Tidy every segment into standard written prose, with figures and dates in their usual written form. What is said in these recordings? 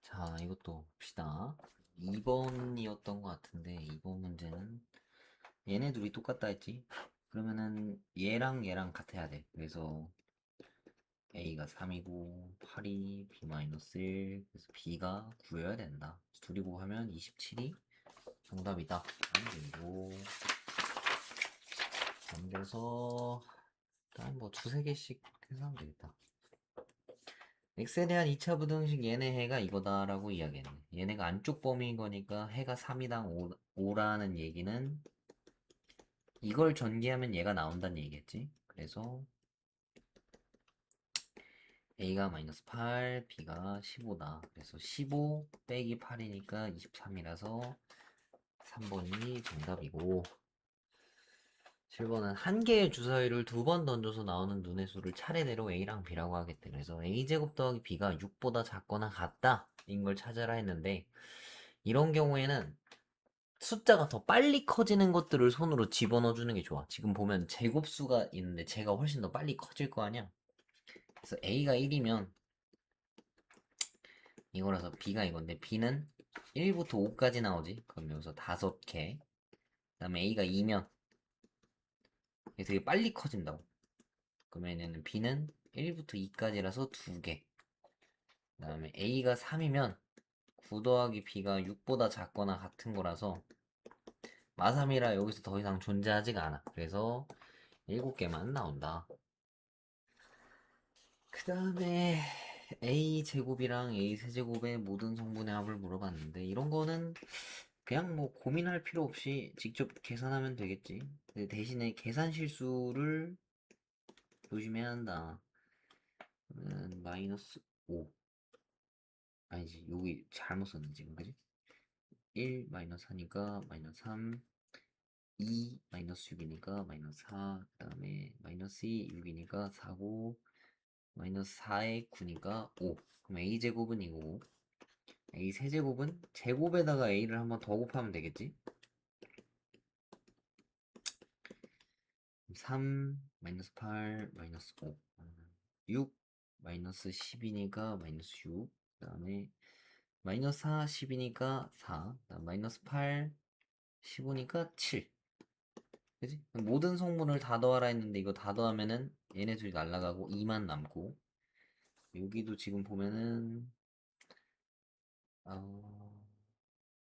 자, 이것도 봅시다. 2번이었던 것 같은데, 2번 문제는 얘네 둘이 똑같다 했지? 그러면은 얘랑 얘랑 같아야 돼. 그래서 A가 3이고 8이 B-1, 그래서 B가 9여야 된다. 둘이 곱하면 27이 정답이다. 그리고 남겨서 일단 뭐 두세 개씩 해서 하면 되겠다. x에 대한 2차 부등식 얘네 해가 이거다라고 이야기했네. 얘네가 안쪽 범위인 거니까 해가 3이당 5라는 얘기는 이걸 전개하면 얘가 나온다는 얘기겠지. 그래서 a가 마이너스 8, b가 15다. 그래서 15 빼기 8이니까 23이라서 3번이 정답이고, 7번은 한 개의 주사위를 두 번 던져서 나오는 눈의 수를 차례대로 a랑 b라고 하겠대. 그래서 a제곱 더하기 b가 6보다 작거나 같다 인 걸 찾아라 했는데, 이런 경우에는 숫자가 더 빨리 커지는 것들을 손으로 집어넣어 주는 게 좋아. 지금 보면 제곱수가 있는데 제가 훨씬 더 빨리 커질 거 아니야. 그래서 a가 1이면 이거라서 b가 이건데, b는 1부터 5까지 나오지. 그럼 여기서 5개. 그 다음에 a가 2면 이게 되게 빨리 커진다고. 그러면 얘는 b는 1부터 2까지라서 2개. 그 다음에 a가 3이면 9 더하기 b가 6보다 작거나 같은 거라서 마3이라 여기서 더 이상 존재하지가 않아. 그래서 7개만 나온다. 그 다음에 a 제곱이랑 a 세제곱의 모든 성분의 합을 물어봤는데, 이런 거는 그냥 뭐 고민할 필요 없이 직접 계산하면 되겠지. 근데 대신에 계산 실수를 조심해야 한다. 마이너스 5, 아니지, 여기 잘못 썼네 지금, 그지? 1 마이너스 4니까 마이너스 3, 2 마이너스 6이니까 마이너스 4, 그 다음에 마이너스 2 6이니까 4고, 마이너스 4에 9니까 5. 그럼 a제곱은 이거고, a 세제곱은 제곱에다가 a를 한번 더 곱하면 되겠지? 3 마이너스 8 마이너스 5, 6 마이너스 10이니까 마이너스 6, 그 다음에 마이너스 4 10이니까 4, 그다음 마이너스 8 15니까 7. 그지? 모든 성분을 다 더하라 했는데 이거 다 더하면은 얘네 둘이 날라가고 2만 남고, 여기도 지금 보면은 어,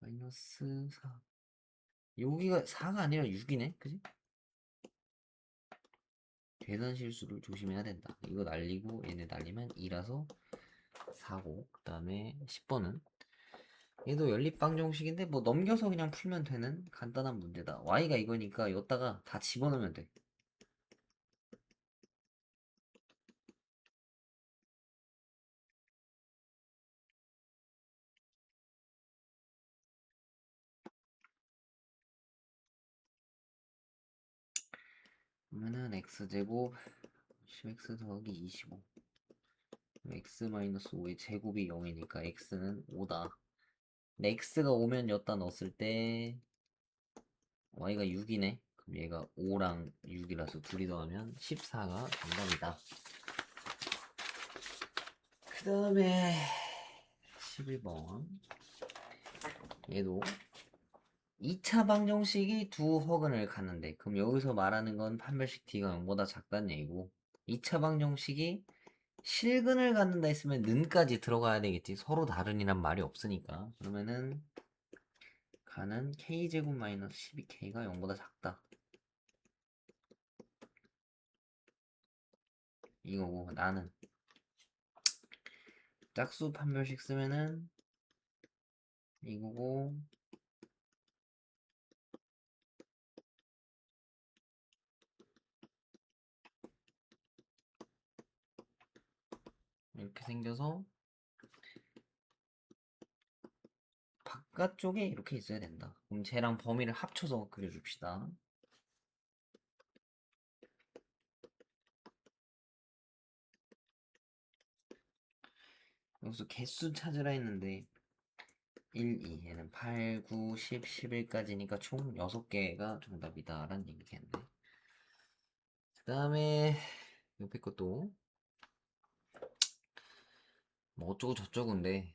마이너스 4, 여기가 4가 아니라 6이네. 그지? 계산 실수를 조심해야 된다. 이거 날리고 얘네 날리면 2라서 4고, 그 다음에 10번은 얘도 연립방정식인데 뭐 넘겨서 그냥 풀면 되는 간단한 문제다. y가 이거니까 여기다가 다 집어넣으면 돼. 그러면은 x제곱 10x 더하기 25, x 마이너스 5의 제곱이 0이니까 x는 5다. 근데 x가 오면 여기다 넣었을 때 y가 6이네. 그럼 얘가 5랑 6이라서 둘이 더하면 14가 정답이다. 그 다음에 11번, 얘도 2차 방정식이 두 허근을 갖는데, 그럼 여기서 말하는 건 판별식 t가 0보다 작다는 얘기고, 2차 방정식이 실근을 갖는다 했으면 는까지 들어가야 되겠지. 서로 다른이란 말이 없으니까. 그러면은 가는 k제곱 마이너스 12k가 0보다 작다 이거고, 나는 짝수 판별식 쓰면은 이거고, 이렇게 생겨서 바깥쪽에 이렇게 있어야 된다. 그럼 쟤랑 범위를 합쳐서 그려줍시다. 여기서 개수 찾으라 했는데 1, 2, 얘는 8, 9, 10, 11까지니까 총 6개가 정답이다 라는 얘기겠네. 그 다음에 옆에 것도 뭐 어쩌고 저쩌고인데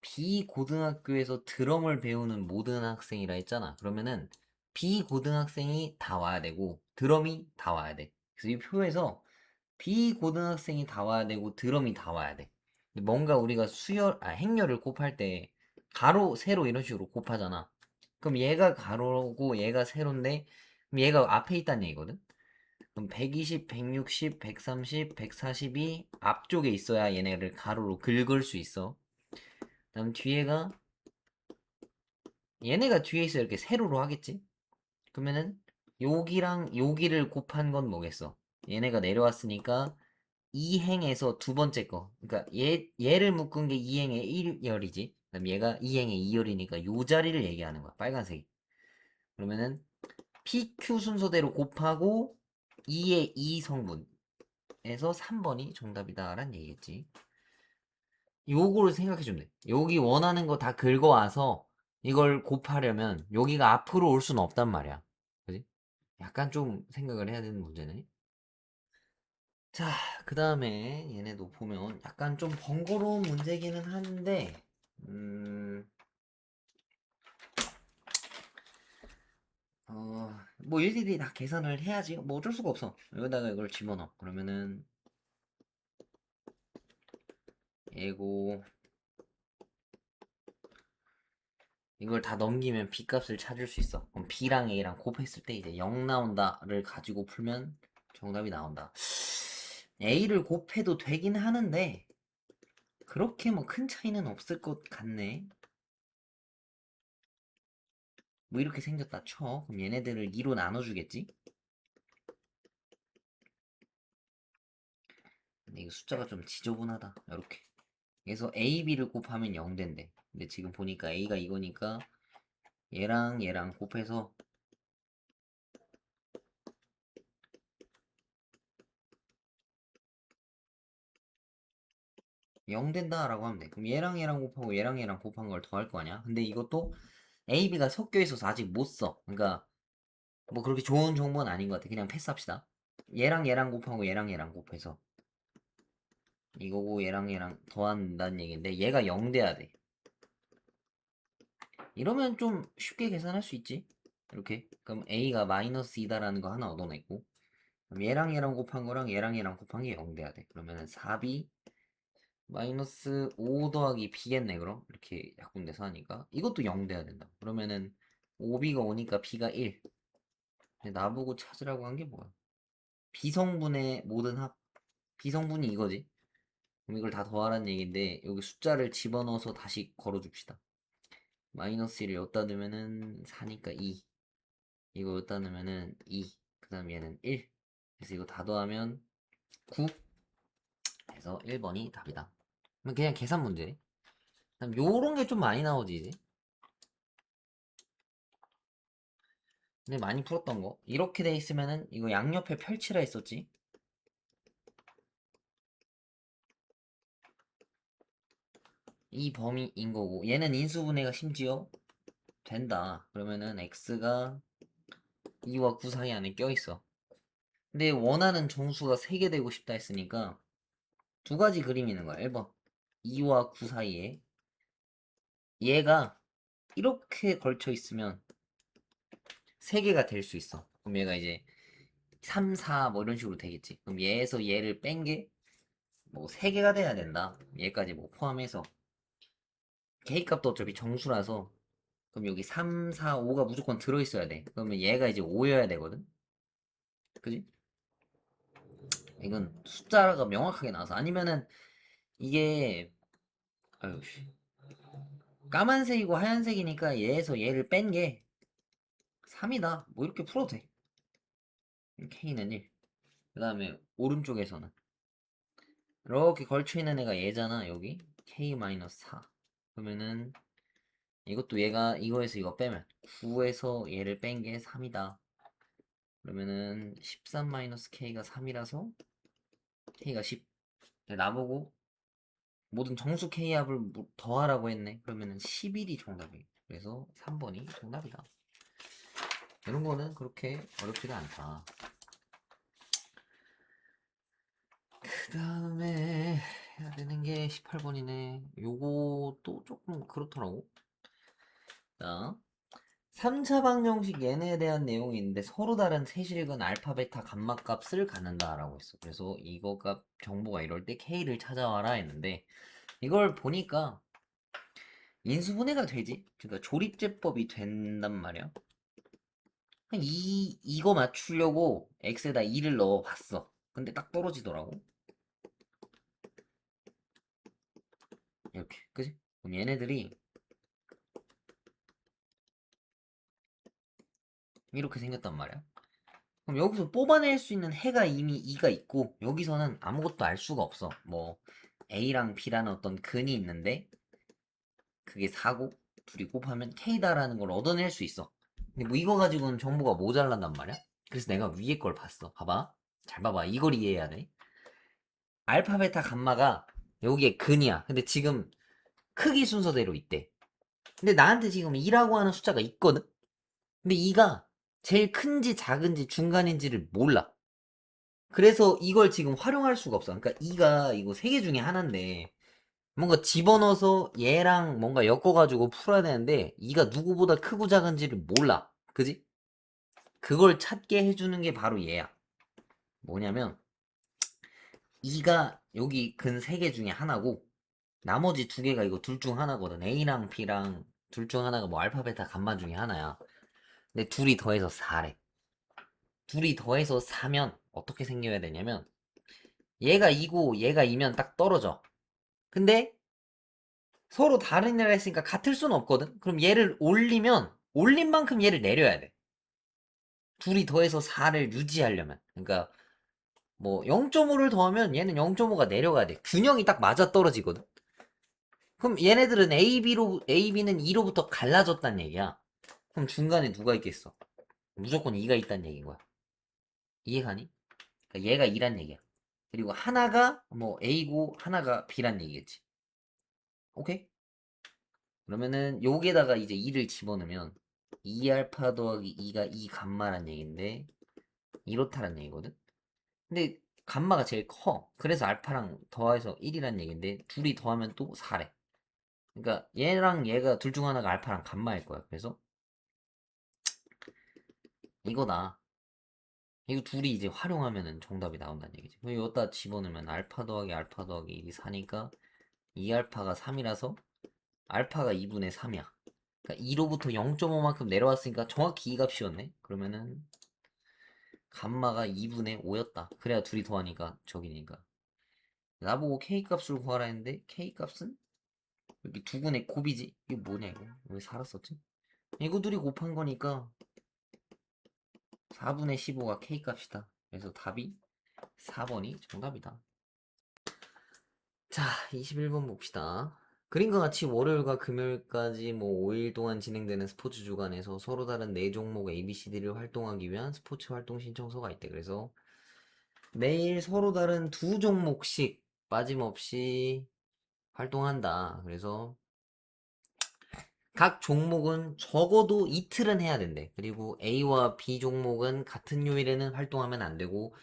비고등학교에서 드럼을 배우는 모든 학생이라 했잖아. 그러면은 비고등학생이 다 와야 되고 드럼이 다 와야 돼. 그래서 이 표에서 비고등학생이 다 와야 되고 드럼이 다 와야 돼. 근데 뭔가 우리가 행렬을 곱할 때 가로, 세로 이런 식으로 곱하잖아. 그럼 얘가 가로고 얘가 세로인데 그럼 얘가 앞에 있다는 얘기거든. 그럼 120, 160, 130, 140이 앞쪽에 있어야 얘네를 가로로 긁을 수 있어. 그다음 뒤에가 얘네가 뒤에 있어 이렇게 세로로 하겠지? 그러면은 여기랑 여기를 곱한 건 뭐겠어? 얘네가 내려왔으니까 2행에서 두 번째 거. 그러니까 얘를 묶은 게 2행의 1열이지. 그다음 얘가 2행의 2열이니까 요 자리를 얘기하는 거야. 빨간색이. 그러면은 PQ 순서대로 곱하고 2의 2 성분에서 3번이 정답이다라는 얘기겠지. 요거를 생각해주면 돼. 여기 원하는 거 다 긁어와서 이걸 곱하려면 여기가 앞으로 올 수는 없단 말이야. 그지? 약간 좀 생각을 해야 되는 문제네. 자, 그 다음에 얘네도 보면 약간 좀 번거로운 문제기는 한데, 뭐 일일이 다 계산을 해야지. 뭐 어쩔 수가 없어. 여기다가 이걸 집어넣어. 그러면은, 얘고, 이걸 다 넘기면 B 값을 찾을 수 있어. 그럼 B랑 A랑 곱했을 때 이제 0 나온다를 가지고 풀면 정답이 나온다. A를 곱해도 되긴 하는데 그렇게 뭐 큰 차이는 없을 것 같네. 뭐 이렇게 생겼다 쳐. 그럼 얘네들을 2로 나눠주겠지? 근데 이거 숫자가 좀 지저분하다. 이렇게. 그래서 A, B를 곱하면 0 된대. 근데 지금 보니까 A가 이거니까 얘랑 얘랑 곱해서 0 된다라고 하면 돼. 그럼 얘랑 얘랑 곱하고 얘랑 얘랑 곱한 걸 더할 거 아니야? 근데 이것도 A, B가 섞여 있어서 아직 못 써. 그러니까 뭐 그렇게 좋은 정보는 아닌 것 같아. 그냥 패스합시다. 얘랑 얘랑 곱하고 얘랑 얘랑 곱해서 이거고 얘랑 얘랑 더한다는 얘기인데 얘가 0 돼야 돼. 이러면 좀 쉽게 계산할 수 있지. 이렇게. 그럼 A가 마이너스 2다라는 거 하나 얻어냈고 그럼 얘랑 얘랑 곱한 거랑 얘랑 얘랑 곱한 게 0 돼야 돼. 그러면은 4B 마이너스 5 더하기 B겠네 그럼? 이렇게 약분돼서 하니까 이것도 0 돼야 된다. 그러면은 5B가 오니까 B가 1. 나보고 찾으라고 한 게 뭐야? 비성분의 모든 합. 비성분이 이거지. 그럼 이걸 다 더하라는 얘기인데 여기 숫자를 집어넣어서 다시 걸어줍시다. 마이너스 1을 여기다 넣으면은 4니까 2. 이거 여기다 넣으면은 2. 그 다음 얘는 1. 그래서 이거 다 더하면 9. 해서 1번이 답이다. 그럼 그냥 계산 문제. 그럼 요런 게 좀 많이 나오지 이제. 근데 많이 풀었던 거. 이렇게 돼 있으면은 이거 양옆에 펼치라 했었지. 이 범위인 거고 얘는 인수분해가 심지어 된다. 그러면은 x가 2와 9 사이 안에 껴있어. 근데 원하는 정수가 3개 되고 싶다 했으니까 두 가지 그림이 있는 거야. 1번 2와 9 사이에 얘가 이렇게 걸쳐 있으면 3개가 될 수 있어. 그럼 얘가 이제 3, 4 뭐 이런 식으로 되겠지. 그럼 얘에서 얘를 뺀 게 뭐 3개가 돼야 된다. 얘까지 뭐 포함해서 K값도 어차피 정수라서 그럼 여기 3, 4, 5가 무조건 들어있어야 돼. 그러면 얘가 이제 5여야 되거든. 그지? 이건 숫자가 명확하게 나와서 아니면은 이게 아유 씨. 까만색이고 하얀색이니까 얘에서 얘를 뺀 게 3이다. 뭐 이렇게 풀어도 돼. K는 1. 그 다음에 오른쪽에서는 이렇게 걸쳐있는 애가 얘잖아. 여기 K-4. 그러면은 이것도 얘가 이거에서 이거 빼면 9에서 얘를 뺀 게 3이다. 그러면은 13-K가 3이라서 K가 10. 나보고 모든 정수 K합을 더하라고 했네. 그러면은 11이 정답이에요. 그래서 3번이 정답이다. 이런 거는 그렇게 어렵지가 않다. 그 다음에 해야 되는 게 18번이네. 요것도 조금 그렇더라고. 자, 3차 방정식 얘네에 대한 내용이 있는데 서로 다른 세실근 알파, 베타, 감마 값을 갖는다라고 했어. 그래서 이거 값 정보가 이럴 때 K를 찾아와라 했는데 이걸 보니까 인수분해가 되지. 그러니까 조립제법이 된단 말이야. 이거 맞추려고 x에다 2를 넣어봤어. 근데 딱 떨어지더라고. 이렇게. 그지? 그럼 얘네들이 이렇게 생겼단 말이야. 그럼 여기서 뽑아낼 수 있는 해가 이미 2가 있고 여기서는 아무것도 알 수가 없어. 뭐 A랑 B라는 어떤 근이 있는데 그게 4고 둘이 곱하면 K다라는 걸 얻어낼 수 있어. 근데 뭐 이거 가지고는 정보가 모자란단 말이야. 그래서 내가 위에 걸 봤어. 봐봐. 잘 봐봐. 이걸 이해해야 돼. 알파, 베타, 감마가 여기에 근이야. 근데 지금 크기 순서대로 있대. 근데 나한테 지금 2라고 하는 숫자가 있거든? 근데 2가 제일 큰지 작은지 중간인지를 몰라. 그래서 이걸 지금 활용할 수가 없어. 그러니까 2가 이거 세 개 중에 하나인데 뭔가 집어넣어서 얘랑 뭔가 엮어가지고 풀어야 되는데 2가 누구보다 크고 작은지를 몰라. 그지? 그걸 찾게 해주는 게 바로 얘야. 뭐냐면 2가 여기 근 세 개 중에 하나고 나머지 두 개가 이거 둘 중 하나거든. A랑 B랑 둘 중 하나가 뭐 알파, 베타, 감마 중에 하나야. 근데 둘이 더해서 4래. 둘이 더해서 4면 어떻게 생겨야 되냐면 얘가 2고 얘가 2면 딱 떨어져. 근데 서로 다른 애라 했으니까 같을 수는 없거든. 그럼 얘를 올리면 올린 만큼 얘를 내려야 돼. 둘이 더해서 4를 유지하려면. 그러니까 뭐 0.5를 더하면 얘는 0.5가 내려가야 돼. 균형이 딱 맞아 떨어지거든. 그럼 얘네들은 AB는 2로부터 갈라졌단 얘기야. 그럼 중간에 누가 있겠어? 무조건 2가 있다는 얘기인 거야. 이해가니? 그러니까 얘가 2란 얘기야. 그리고 하나가 뭐 A고 하나가 B란 얘기겠지. 오케이? 그러면은 여기에다가 이제 2를 집어넣으면 2알파 더하기 2가 2 감마란 얘기인데 이렇다란 얘기거든? 근데 감마가 제일 커. 그래서 알파랑 더해서 1이란 얘기인데 둘이 더하면 또 4래. 그러니까 얘랑 얘가 둘 중 하나가 알파랑 감마일 거야. 그래서 이거다. 이거 둘이 이제 활용하면은 정답이 나온다는 얘기지. 그럼 여기다 집어넣으면 알파 더하기 1이 4니까 2알파가 3이라서 알파가 2분의 3이야. 그러니까 2로부터 0.5만큼 내려왔으니까 정확히 이 값이었네. 그러면은 감마가 2분의 5였다. 그래야 둘이 더하니까 저기니까. 나보고 K 값을 구하라 했는데 K 값은 여기 두근의 곱이지. 이게 뭐냐 이거. 왜 살았었지? 이거 둘이 곱한 거니까 4분의 15가 K 값이다. 그래서 답이 4번이 정답이다. 자, 21번 봅시다. 그림과 같이 월요일과 금요일까지 뭐 5일 동안 진행되는 스포츠 주간에서 서로 다른 4종목 ABCD를 활동하기 위한 스포츠 활동 신청서가 있대. 그래서 매일 서로 다른 2종목씩 빠짐없이 활동한다. 그래서 각 종목은 적어도 이틀은 해야 된대. 그리고 A와 B 종목은 같은 요일에는 활동하면 안 되고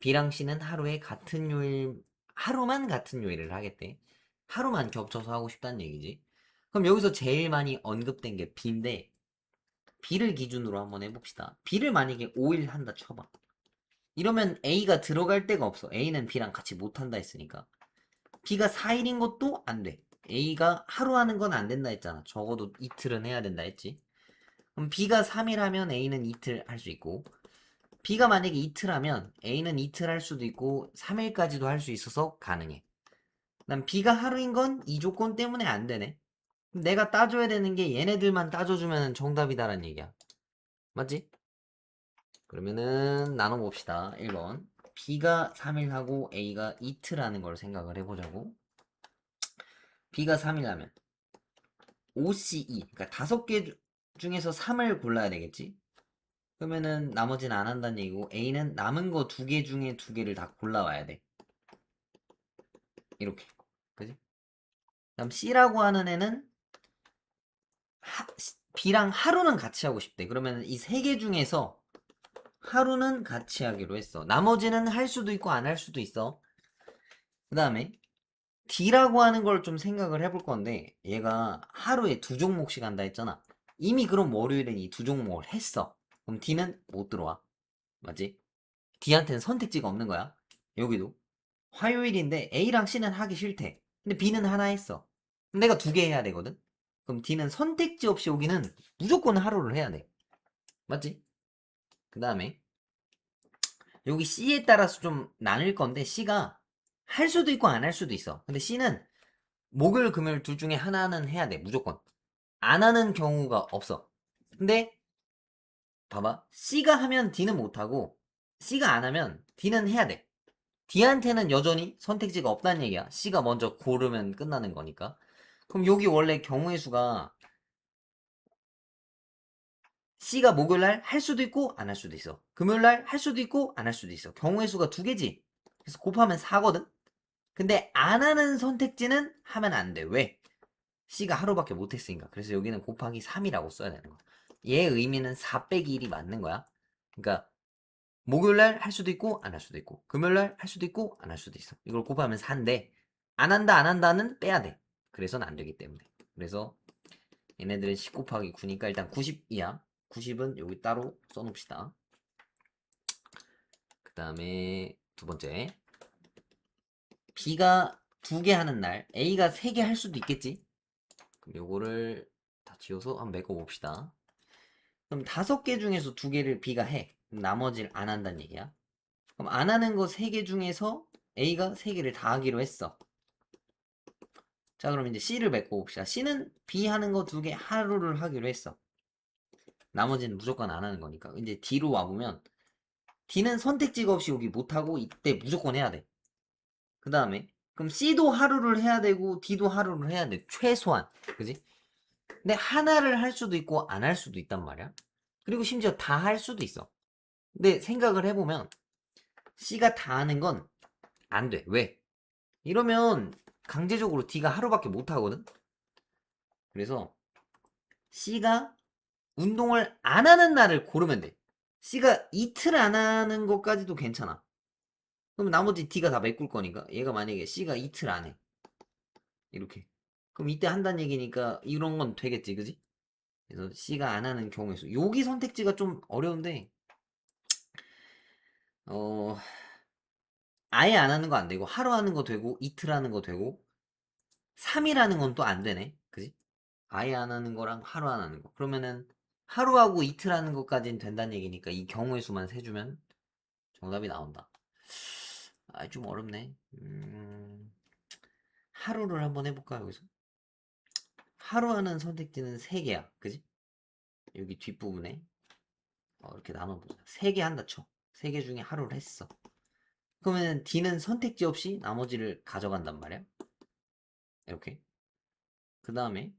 B랑 C는 하루에 같은 요일, 하루만 같은 요일을 하겠대. 하루만 겹쳐서 하고 싶다는 얘기지. 그럼 여기서 제일 많이 언급된 게 B인데 B를 기준으로 한번 해봅시다. B를 만약에 5일 한다 쳐봐. 이러면 A가 들어갈 데가 없어. A는 B랑 같이 못한다 했으니까. B가 4일인 것도 안 돼. A가 하루 하는 건 안 된다 했잖아. 적어도 이틀은 해야 된다 했지. 그럼 B가 3일 하면 A는 이틀 할 수 있고 B가 만약에 이틀 하면 A는 이틀 할 수도 있고 3일까지도 할 수 있어서 가능해. 난 B가 하루인 건 이 조건 때문에 안 되네. 그럼 내가 따줘야 되는 게 얘네들만 따줘주면 정답이다란 얘기야. 맞지? 그러면은 나눠봅시다. 1번 B가 3일 하고 A가 이틀 하는 걸 생각을 해보자고. B가 3일 하면 OCE 그러니까 5개 중에서 3을 골라야 되겠지? 그러면은 나머지는 안 한다는 얘기고 A는 남은 거 2개 중에 2개를 다 골라와야 돼. 이렇게. 그지? 그다음 C라고 하는 애는 B랑 하루는 같이 하고 싶대. 그러면 이 3개 중에서 하루는 같이 하기로 했어. 나머지는 할 수도 있고 안 할 수도 있어. 그 다음에 D라고 하는 걸 좀 생각을 해볼 건데 얘가 하루에 2종목씩 한다 했잖아. 이미 그럼 월요일엔 이 2종목을 했어. 그럼 D는 못 들어와. 맞지? D한테는 선택지가 없는 거야. 여기도 화요일인데 A랑 C는 하기 싫대. 근데 B는 하나 했어. 그럼 내가 2개 해야 되거든. 그럼 D는 선택지 없이 오기는 무조건 하루를 해야 돼. 맞지? 그 다음에 여기 C에 따라서 좀 나뉠 건데 C가 할 수도 있고 안 할 수도 있어. 근데 C는 목요일 금요일 둘 중에 하나는 해야 돼. 무조건. 안 하는 경우가 없어. 근데 봐봐. C가 하면 D는 못하고 C가 안 하면 D는 해야 돼. D한테는 여전히 선택지가 없다는 얘기야. C가 먼저 고르면 끝나는 거니까. 그럼 여기 원래 경우의 수가 C가 목요일날 할 수도 있고 안 할 수도 있어. 금요일날 할 수도 있고 안 할 수도 있어. 경우의 수가 2개지. 그래서 곱하면 4거든. 근데 안 하는 선택지는 하면 안 돼. 왜? C가 하루밖에 못했으니까. 그래서 여기는 곱하기 3이라고 써야 되는 거야. 얘 의미는 4 빼기 1이 맞는 거야. 그러니까 목요일날 할 수도 있고 안 할 수도 있고 금요일날 할 수도 있고 안 할 수도 있어. 이걸 곱하면 4인데 안 한다 안 한다는 빼야 돼. 그래서는 안 되기 때문에. 그래서 얘네들은 10 곱하기 9니까 일단 90이야. 90은 여기 따로 써놓읍시다. 그 다음에 두 번째 B가 2개 하는 날 A가 3개 할 수도 있겠지. 그럼 요거를 다 지워서 한번 메꿔봅시다. 그럼 5개 중에서 2개를 B가 해. 그럼 나머지를 안 한다는 얘기야. 그럼 안 하는 거 3개 중에서 A가 3개를 다 하기로 했어. 자, 그럼 이제 C를 메꿔봅시다. C는 B 하는 거 2개 하루를 하기로 했어. 나머지는 무조건 안 하는 거니까. 이제 D로 와보면 D는 선택지가 없이 여기 못하고 이때 무조건 해야 돼. 그 다음에 그럼 C도 하루를 해야 되고 D도 하루를 해야 돼. 최소한. 그지? 근데 하나를 할 수도 있고 안 할 수도 있단 말이야. 그리고 심지어 다 할 수도 있어. 근데 생각을 해보면 C가 다 하는 건 안 돼. 왜? 이러면 강제적으로 D가 하루밖에 못 하거든? 그래서 C가 운동을 안 하는 날을 고르면 돼. C가 이틀 안 하는 것까지도 괜찮아. 그럼 나머지 D가 다 메꿀 거니까. 얘가 만약에 C가 이틀 안 해. 이렇게. 그럼 이때 한다는 얘기니까 이런 건 되겠지, 그지? 그래서 C가 안 하는 경우에 수. 여기 선택지가 좀 어려운데, 어, 아예 안 하는 거 안 되고, 하루 하는 거 되고, 이틀 하는 거 되고, 3일 하는 건 또 안 되네. 그지? 아예 안 하는 거랑 하루 안 하는 거. 그러면은, 하루하고 이틀 하는 것까지는 된다는 얘기니까 이 경우의 수만 세주면 정답이 나온다. 아, 좀 어렵네. 하루를 한번 해볼까, 여기서? 하루 하는 선택지는 3개야. 그지? 여기 뒷부분에. 이렇게 나눠보자. 3개 한다 쳐. 3개 중에 하루를 했어. 그러면 D는 선택지 없이 나머지를 가져간단 말이야. 이렇게. 그 다음에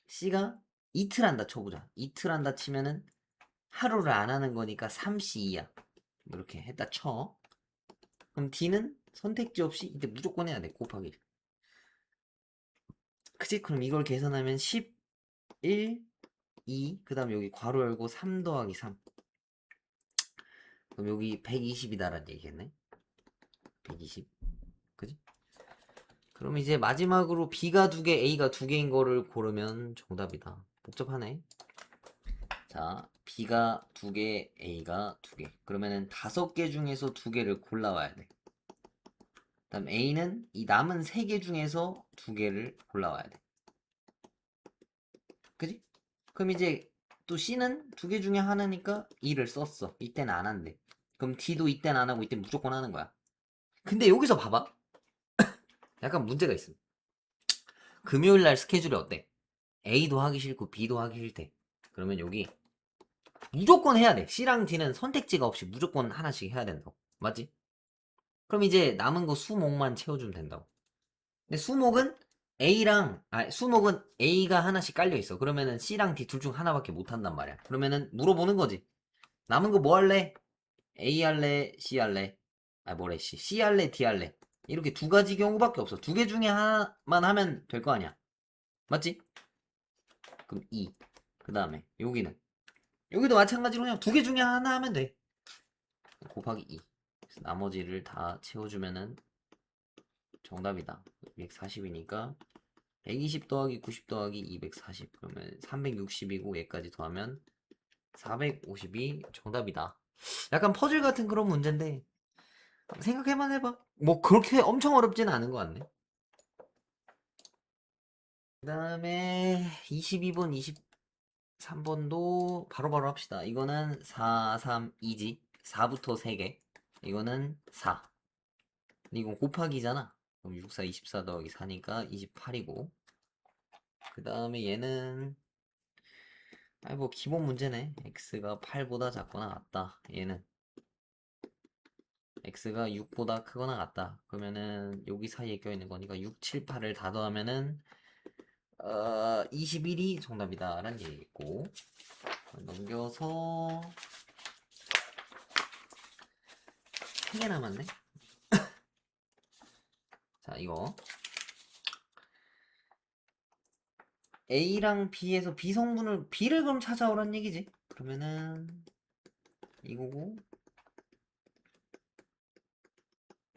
C가 이틀 한다 쳐보자. 이틀 한다 치면은 하루를 안 하는 거니까 3C2야. 이렇게 했다 쳐. 그럼 D는 선택지 없이 이때 무조건 해야 돼. 곱하기. 그치? 그럼 이걸 계산하면 11, 2, 그 다음 여기 괄호 열고 3 더하기 3. 그럼 여기 120이다라는 얘기겠네. 120. 그지? 그럼 이제 마지막으로 B가 2개, A가 2개인 거를 고르면 정답이다. 복잡하네. 자, B가 2개, A가 2개. 그러면은 5개 중에서 2개를 골라와야 돼. 그다음 A는 이 남은 3개 중에서 2개를 골라와야 돼. 그지? 그럼 이제 또 C는 2개 중에 하나니까 2를 썼어. 이때는 안 한대. 그럼 D도 이때는 안 하고 이때 무조건 하는 거야. 근데 여기서 봐봐. 약간 문제가 있어. 금요일 날 스케줄이 어때? A도 하기 싫고 B도 하기 싫대. 그러면 여기 무조건 해야 돼. C랑 D는 선택지가 없이 무조건 하나씩 해야 된다고. 맞지? 그럼 이제 남은 거 수목만 채워주면 된다고. 근데 수목은 A가 하나씩 깔려 있어. 그러면은 C랑 D 둘 중 하나밖에 못 한단 말이야. 그러면은 물어보는 거지. 남은 거 뭐 할래? A 할래? C 할래? 아, 뭐래, C 할래? D 할래? 이렇게 2가지 경우밖에 없어. 2개 중에 하나만 하면 될 거 아니야. 맞지? 그럼 E. 그 다음에 여기도 마찬가지로 그냥 2개 중에 하나 하면 돼. 곱하기 2. 그래서 나머지를 다 채워주면은 정답이다. 240이니까 120 더하기 90 더하기 240 그러면 360이고 얘까지 더하면 450이 정답이다. 약간 퍼즐 같은 그런 문제인데 생각해만 해봐. 뭐 그렇게 엄청 어렵진 않은 것 같네. 그 다음에 22번, 23번도 바로바로 합시다. 이거는 4, 3, 2지. 4부터 3개. 이거는 4. 이건 곱하기잖아. 그럼 6, 4, 24 더하기 4니까 28이고. 그 다음에 얘는 아이 뭐 기본 문제네. x가 8보다 작거나 같다. 얘는 x가 6보다 크거나 같다. 그러면은 여기 사이에 껴있는 거니까 6, 7, 8을 다 더하면은 21이 정답이다 라는 얘기겠고 넘겨서 3개 남았네. 자 이거 A랑 B에서 B성분을 B를 그럼 찾아오란 얘기지. 그러면은 이거고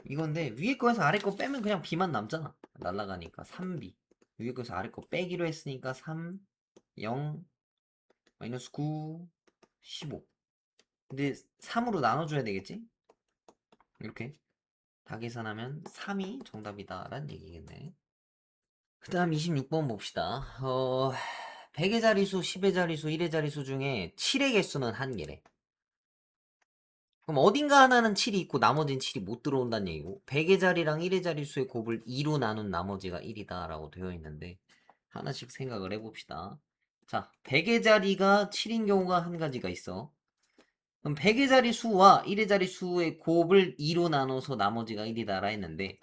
이건데 위에 거에서 아래 거 빼면 그냥 B만 남잖아. 날라가니까 3B. 위에 거에서 아래 거 빼기로 했으니까 3, 0, 마이너스 9, 15. 근데 3으로 나눠줘야 되겠지? 이렇게 다 계산하면 3이 정답이다 라는 얘기겠네. 그 다음 26번 봅시다. 100의 자리수, 10의 자리수, 1의 자리수 중에 7의 개수는 한 개래. 그럼 어딘가 하나는 7이 있고 나머지는 7이 못 들어온다는 얘기고 100의 자리랑 1의 자리수의 곱을 2로 나눈 나머지가 1이다 라고 되어 있는데 하나씩 생각을 해봅시다. 자, 100의 자리가 7인 경우가 한 가지가 있어. 그럼 100의 자리수와 1의 자리수의 곱을 2로 나눠서 나머지가 1이다라 했는데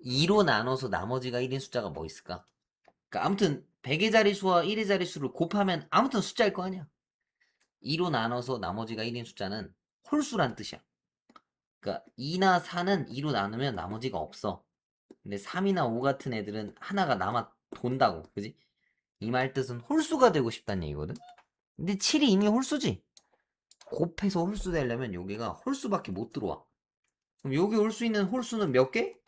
2로 나눠서 나머지가 1인 숫자가 뭐 있을까? 그러니까 아무튼 100의 자리수와 1의 자리수를 곱하면 아무튼 숫자일 거 아니야. 2로 나눠서 나머지가 1인 숫자는 홀수란 뜻이야. 그러니까 2나 4는 2로 나누면 나머지가 없어. 근데 3이나 5 같은 애들은 하나가 남아 돈다고. 그지? 이 말 뜻은 홀수가 되고 싶다는 얘기거든. 근데 7이 이미 홀수지. 곱해서 홀수 되려면 여기가 홀수밖에 못 들어와. 그럼 여기 올 수 있는 홀수는 몇 개?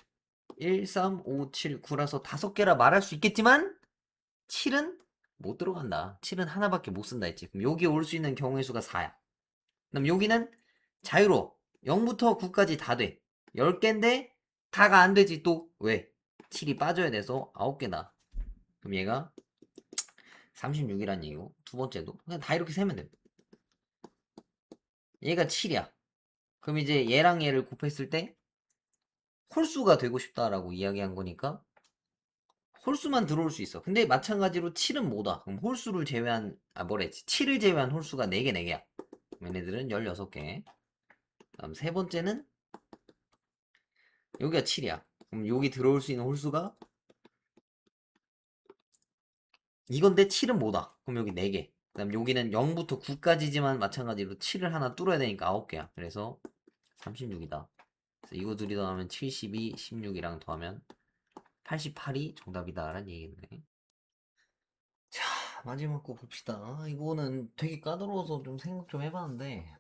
1, 3, 5, 7, 9라서 5개라 말할 수 있겠지만 7은 못 들어간다. 7은 하나밖에 못 쓴다 했지. 그럼 여기 올 수 있는 경우의 수가 4야. 그럼 여기는 자유로워. 0부터 9까지 다 돼. 10개인데 다가 안 되지 또. 왜? 7이 빠져야 돼서 9개다. 그럼 얘가 36이란 얘기고 두 번째도 그냥 다 이렇게 세면 돼. 얘가 7이야. 그럼 이제 얘랑 얘를 곱했을 때 홀수가 되고 싶다라고 이야기한 거니까 홀수만 들어올 수 있어. 근데 마찬가지로 7은 뭐다? 그럼 홀수를 제외한 뭐랬지? 7을 제외한 홀수가 4개 4개야. 얘네들은 16개. 다음 세 번째는 여기가 7이야. 그럼 여기 들어올 수 있는 홀수가 이건데 7은 뭐다? 그럼 여기 4개. 그 다음 여기는 0부터 9까지지만 마찬가지로 7을 하나 뚫어야 되니까 9개야. 그래서 36이다. 그래서 이거 둘이 더하면 72, 16이랑 더하면 88이 정답이다 라는 얘기겠네. 자, 마지막 거 봅시다. 이거는 되게 까다로워서 좀 생각 좀 해봤는데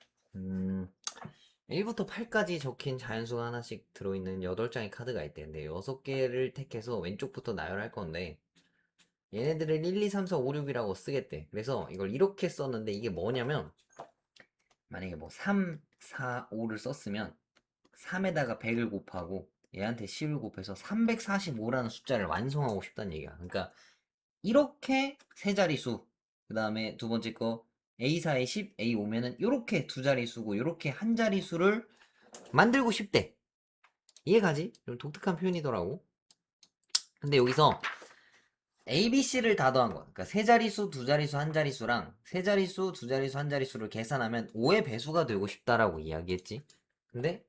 1부터 8까지 적힌 자연수가 하나씩 들어있는 8장의 카드가 있대. 근데 6개를 택해서 왼쪽부터 나열할 건데 얘네들을 1, 2, 3, 4, 5, 6이라고 쓰겠대. 그래서 이걸 이렇게 썼는데 이게 뭐냐면 만약에 뭐 3, 4, 5를 썼으면 3에다가 100을 곱하고 얘한테 10을 곱해서 345라는 숫자를 완성하고 싶다는 얘기야. 그러니까 이렇게 세 자리수 그 다음에 두 번째 거 A4에 10, A5면은 이렇게 두 자리수고 이렇게 한 자리수를 만들고 싶대. 이해가지? 좀 독특한 표현이더라고. 근데 여기서 A, B, C를 다 더한 거야. 그러니까 세 자리수, 두 자리수, 한 자리수랑 세 자리수, 두 자리수, 한 자리수를 계산하면 5의 배수가 되고 싶다라고 이야기했지. 근데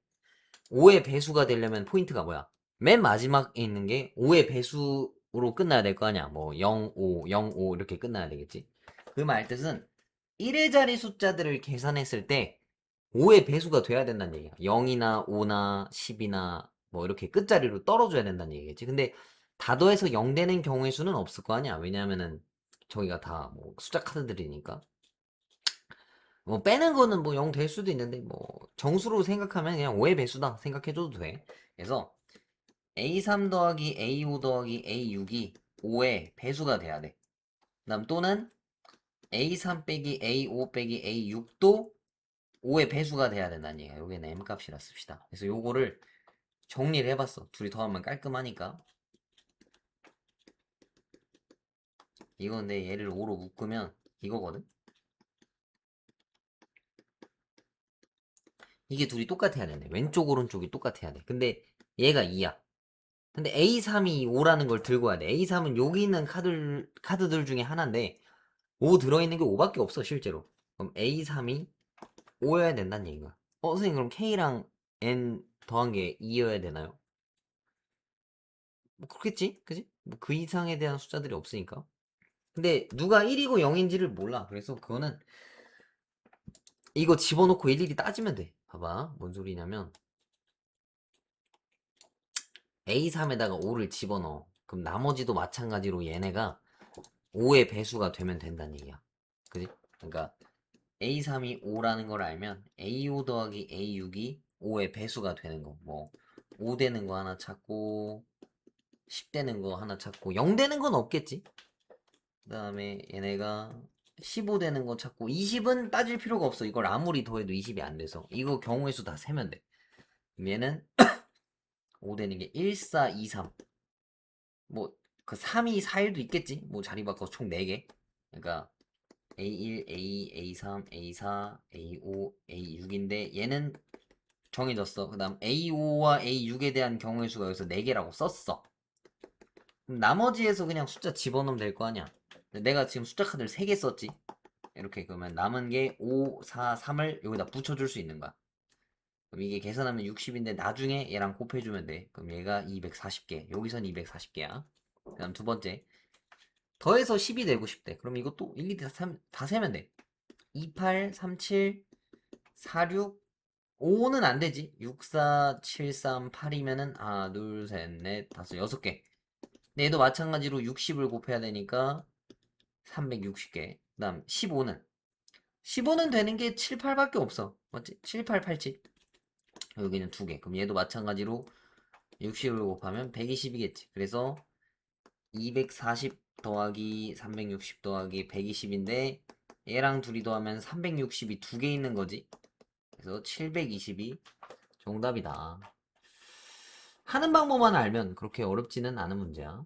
5의 배수가 되려면 포인트가 뭐야? 맨 마지막에 있는 게 5의 배수로 끝나야 될 거 아니야. 뭐 0, 5, 0, 5 이렇게 끝나야 되겠지. 그 말 뜻은 1의 자리 숫자들을 계산했을 때 5의 배수가 돼야 된다는 얘기야. 0이나 5나 10이나 뭐 이렇게 끝자리로 떨어져야 된다는 얘기겠지. 근데 다 더해서 0 되는 경우의 수는 없을 거 아니야. 왜냐면은 저기가 다 뭐 숫자 카드들이니까. 뭐 빼는 거는 뭐 0 될 수도 있는데 뭐 정수로 생각하면 그냥 5의 배수다 생각해줘도 돼. 그래서 A3 더하기 A5 더하기 A6이 5의 배수가 돼야 돼. 그다음 또는 A3 빼기 A5 빼기 A6도 5의 배수가 돼야 된다는 얘기야. 여기는 M값이라 씁시다. 그래서 요거를 정리를 해봤어. 둘이 더하면 깔끔하니까. 이거 근데 얘를 5로 묶으면 이거거든? 이게 둘이 똑같아야 되네. 왼쪽 오른쪽이 똑같아야 돼. 근데 얘가 2야. 근데 A3이 5라는 걸 들고 와야 돼. A3은 여기 있는 카드들 중에 하나인데 5 들어있는 게 5밖에 없어 실제로. 그럼 A3이 5여야 된다는 얘기가. 선생님 그럼 K랑 N 더한 게 2여야 되나요? 뭐 그렇겠지? 그지? 뭐 그 이상에 대한 숫자들이 없으니까. 근데 누가 1이고 0인지를 몰라. 그래서 그거는 이거 집어넣고 일일이 따지면 돼. 봐봐. 뭔 소리냐면 A3에다가 5를 집어넣어. 그럼 나머지도 마찬가지로 얘네가 5의 배수가 되면 된다는 얘기야. 그지? 그러니까 A3이 5라는 걸 알면 A5 더하기 A6이 5의 배수가 되는 거. 뭐 5 되는 거 하나 찾고 10 되는 거 하나 찾고 0 되는 건 없겠지? 그 다음에 얘네가 15 되는 거 찾고 20은 따질 필요가 없어. 이걸 아무리 더해도 20이 안 돼서 이거 경우의 수 다 세면 돼. 그럼 얘는 5 되는 게 1, 4, 2, 3. 뭐 그 3, 2, 4, 1도 있겠지? 뭐 자리 바꿔서 총 4개. 그러니까 A1, A2, A3, A4, A5, A6인데 얘는 정해졌어. 그 다음 A5와 A6에 대한 경우의 수가 여기서 4개라고 썼어. 그럼 나머지에서 그냥 숫자 집어넣으면 될 거 아니야. 내가 지금 숫자 카드를 3개 썼지. 이렇게 그러면 남은 게 5, 4, 3을 여기다 붙여줄 수 있는 거야. 그럼 이게 계산하면 60인데 나중에 얘랑 곱해주면 돼. 그럼 얘가 240개. 여기선 240개야. 그 다음 두 번째. 더해서 10이 되고 싶대. 그럼 이것도 1, 2, 다 세면 돼. 28, 37, 46, 5는 안 되지. 6, 4, 7, 3, 8이면은 하나, 둘, 셋, 넷, 다섯, 6개. 근데 얘도 마찬가지로 60을 곱해야 되니까 360개. 그 다음 15는 15는 되는 게 7, 8밖에 없어. 맞지? 7, 8, 8, 7. 여기는 2개. 그럼 얘도 마찬가지로 60을 곱하면 120이겠지. 그래서 240 더하기 360 더하기 120인데 얘랑 둘이 더하면 360이 2개 있는 거지. 그래서 720이 정답이다. 하는 방법만 알면 그렇게 어렵지는 않은 문제야.